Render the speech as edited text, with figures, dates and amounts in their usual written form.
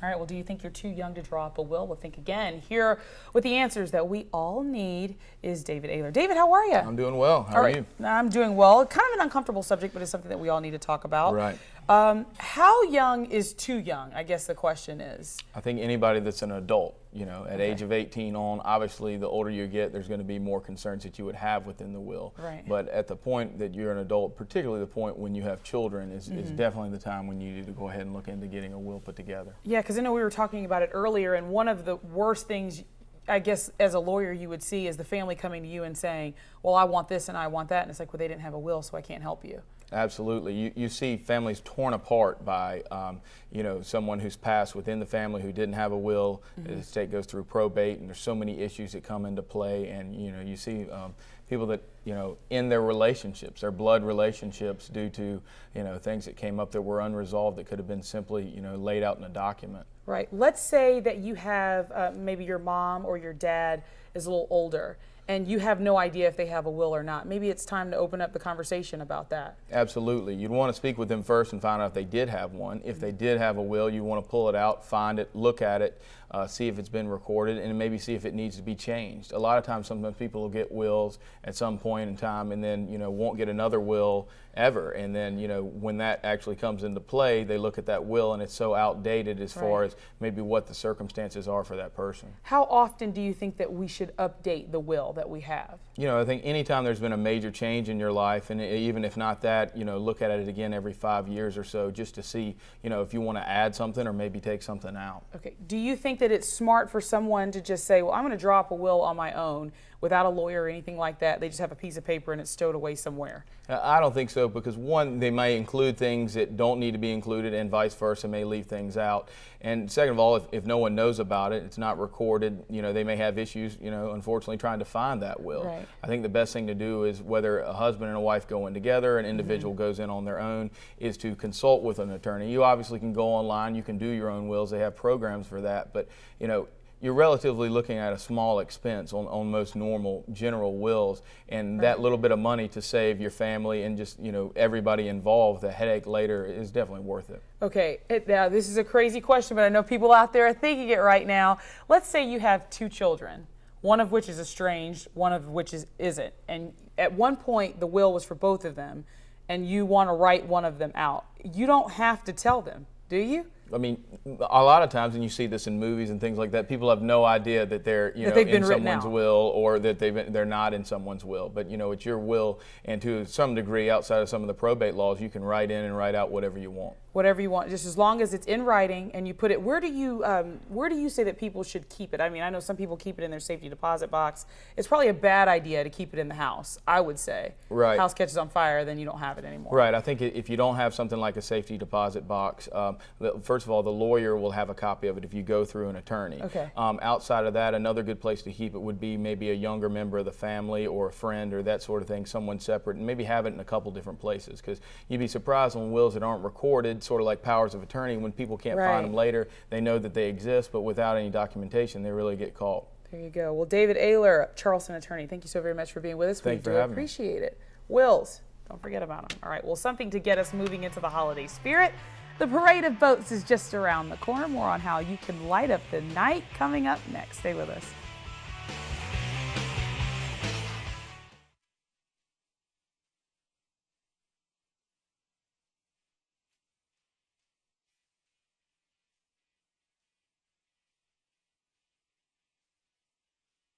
All right, well, do you think you're too young to draw up a will? We'll think again. Here with the answers that we all need is David Aylor. David, how are you? I'm doing well. How are you? I'm doing well. Kind of an uncomfortable subject, but it's something that we all need to talk about. Right. How young is too young? I guess the question is. I think anybody that's an adult, at age of 18 on, obviously the older you get, there's going to be more concerns that you would have within the will. Right. But at the point that you're an adult, particularly the point when you have children, is definitely the time when you need to go ahead and look into getting a will put together. Yeah, because I know we were talking about it earlier, and one of the worst things, I guess, as a lawyer you would see is the family coming to you and saying, well, I want this and I want that, and it's like, well, they didn't have a will, so I can't help you. Absolutely. You see families torn apart by, someone who's passed within the family who didn't have a will. The estate goes through probate, and there's so many issues that come into play. And, you see people that, in their relationships, their blood relationships, due to, things that came up that were unresolved that could have been simply, laid out in a document. Right. Let's say that you have maybe your mom or your dad is a little older, and you have no idea if they have a will or not. Maybe it's time to open up the conversation about that. Absolutely. You'd want to speak with them first and find out if they did have one. If they did have a will, you want to pull it out, find it, look at it, see if it's been recorded, and maybe see if it needs to be changed. A lot of times, sometimes people will get wills at some point in time and then, won't get another will ever. And then, when that actually comes into play, they look at that will and it's so outdated as far as maybe what the circumstances are for that person. How often do you think that we should update the will that we have? I think anytime there's been a major change in your life, and even if not that, look at it again every 5 years or so just to see, if you want to add something or maybe take something out. Okay. Do you think that it's smart for someone to just say, well, I'm going to draw up a will on my own without a lawyer or anything like that? They just have a piece of paper and it's stowed away somewhere. I don't think so, because one, they may include things that don't need to be included, and vice versa, may leave things out. And second of all, if no one knows about it, it's not recorded, they may have issues, unfortunately trying to find that will. Right. I think the best thing to do is, whether a husband and a wife go in together, an individual goes in on their own, is to consult with an attorney. You obviously can go online, you can do your own wills, they have programs for that, but you're relatively looking at a small expense on most normal general wills, and that little bit of money to save your family and just everybody involved, the headache later, is definitely worth it. Okay, now this is a crazy question, but I know people out there are thinking it right now. Let's say you have two children, one of which is estranged, one of which isn't, and at one point the will was for both of them, and you want to write one of them out. You don't have to tell them, do you? I mean, a lot of times, and you see this in movies and things like that, people have no idea that they're in someone's will, or that they're not in someone's will. But it's your will, and to some degree, outside of some of the probate laws, you can write in and write out whatever you want. Whatever you want, just as long as it's in writing and you put it. Where do you say that people should keep it? I mean, I know some people keep it in their safety deposit box. It's probably a bad idea to keep it in the house, I would say. Right. House catches on fire, then you don't have it anymore. Right. I think if you don't have something like a safety deposit box, first of all, the lawyer will have a copy of it if you go through an attorney. Okay. Outside of that, another good place to keep it would be maybe a younger member of the family or a friend or that sort of thing, someone separate, and maybe have it in a couple different places, because you'd be surprised on wills that aren't recorded, sort of like powers of attorney. When people can't find them later, they know that they exist, but without any documentation, they really get caught. There you go. Well, David Aylor, Charleston attorney, thank you so very much for being with us. Thanks for having me. Appreciate it. Wills, don't forget about them. All right, well, something to get us moving into the holiday spirit. The parade of boats is just around the corner. More on how you can light up the night coming up next. Stay with us.